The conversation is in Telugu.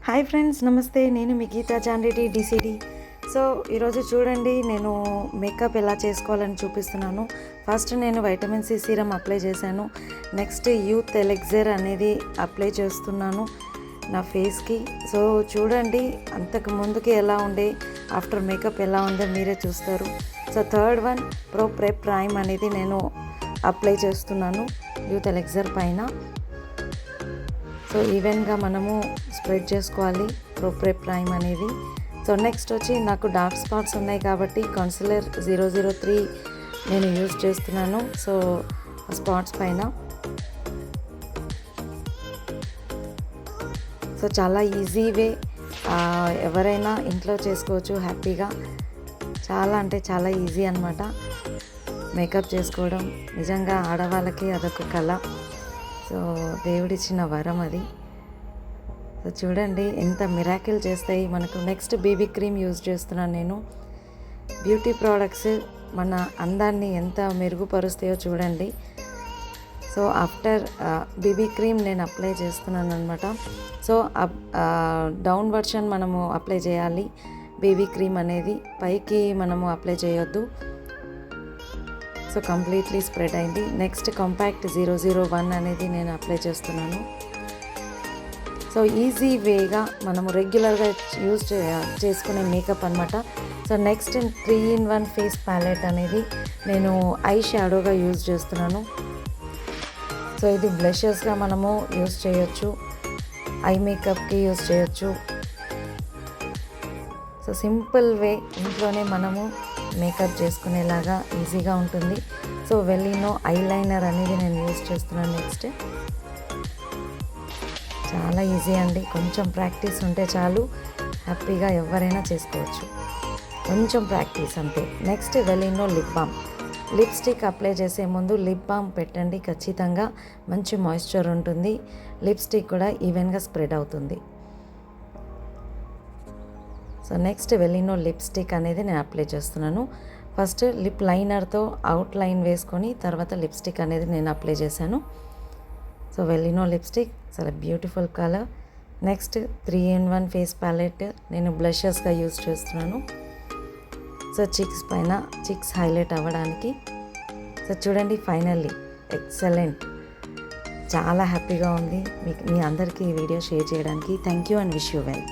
హాయ్ ఫ్రెండ్స్, నమస్తే. నేను మీ గీతా జాన్రెడ్డి డిసిడి. సో ఈరోజు చూడండి, నేను మేకప్ ఎలా చేసుకోవాలని చూపిస్తున్నాను. ఫస్ట్ నేను వైటమిన్ సి సీరం అప్లై చేశాను. నెక్స్ట్ యూత్ ఎలెక్జర్ అనేది అప్లై చేస్తున్నాను నా ఫేస్కి. సో చూడండి, అంతకు ముందుకి ఎలా ఉండే, ఆఫ్టర్ మేకప్ ఎలా ఉందో మీరే చూస్తారు. So third one pro prep prime అనేది నేను అప్లై చేస్తున్నాను యూత్ ఎలెక్జర్ పైన. సో ఈవెన్గా మనము స్ప్రెడ్ చేసుకోవాలి ప్రో ప్రెప్ ప్రైమ్ అనేది. సో నెక్స్ట్ వచ్చి నాకు డార్క్ స్పాట్స్ ఉన్నాయి కాబట్టి కన్సిలర్ 003 నేను యూజ్ చేస్తున్నాను. సో స్పాట్స్ పైన సో చాలా ఈజీ వే, ఎవరైనా ఇంట్లో చేసుకోవచ్చు హ్యాపీగా. చాలా అంటే చాలా ఈజీ అన్నమాట మేకప్ చేసుకోవడం. నిజంగా ఆడవాళ్ళకి అదొక కళ. సో దేవుడిచ్చిన వరం అది. సో చూడండి ఎంత మిరాకిల్ చేస్తాయి మనకు. నెక్స్ట్ బేబీ క్రీమ్ యూజ్ చేస్తున్నాను నేను. బ్యూటీ ప్రోడక్ట్స్ మన అందాన్ని ఎంత మెరుగుపరుస్తాయో చూడండి. సో ఆఫ్టర్ బేబీ క్రీమ్ నేను అప్లై చేస్తున్నాను అనమాట. సో డౌన్ వర్షన్ మనము అప్లై చేయాలి బేబీ క్రీమ్ అనేది, పైకి మనము అప్లై చేయొద్దు. సో కంప్లీట్లీ స్ప్రెడ్ అయింది. నెక్స్ట్ కాంపాక్ట్ 001 అనేది నేను అప్లై చేస్తున్నాను. సో ఈజీ వేగా మనము రెగ్యులర్గా యూజ్ చేసుకునే మేకప్ అనమాట. So next 3-in-1 face palette అనేది నేను ఐ షాడోగా యూజ్ చేస్తున్నాను. సో ఇది బ్లషెస్గా మనము యూజ్ చేయొచ్చు, ఐ మేకప్కి యూజ్ చేయొచ్చు. సో సింపుల్ వే, ఇంట్లోనే మనము మేకప్ చేసుకునేలాగా ఈజీగా ఉంటుంది. సో వెల్లినో ఐలైనర్ అనేది నేను యూజ్ చేస్తున్నాను. నెక్స్ట్ చాలా ఈజీ అండి, కొంచెం ప్రాక్టీస్ ఉంటే చాలు, హ్యాపీగా ఎవరైనా చేసుకోవచ్చు, కొంచెం ప్రాక్టీస్ అంతే. నెక్స్ట్ వెల్లినో లిప్ బామ్. లిప్స్టిక్ అప్లై చేసే ముందు లిప్ బామ్ పెట్టండి ఖచ్చితంగా, మంచి మాయిశ్చర్ ఉంటుంది, లిప్స్టిక్ కూడా ఈవెన్గా స్ప్రెడ్ అవుతుంది. సో నెక్స్ట్ వెల్లినో లిప్స్టిక్ అనేది నేను అప్లై చేస్తున్నాను. ఫస్ట్ లిప్ లైనర్తో అవుట్ లైన్ వేసుకొని తర్వాత లిప్స్టిక్ అనేది నేను అప్లై చేశాను. సో వెల్లినో లిప్స్టిక్ చాలా beautiful colour. Next 3-in-1 face palette నేను బ్లషెస్గా యూజ్ చేస్తున్నాను. సో చిక్స్ పైన చిక్స్ హైలైట్ అవ్వడానికి. సో చూడండి, ఫైనల్లీ ఎక్సలెంట్, చాలా హ్యాపీగా ఉంది మీ అందరికీ ఈ వీడియో షేర్ చేయడానికి. Thank you and wish you well.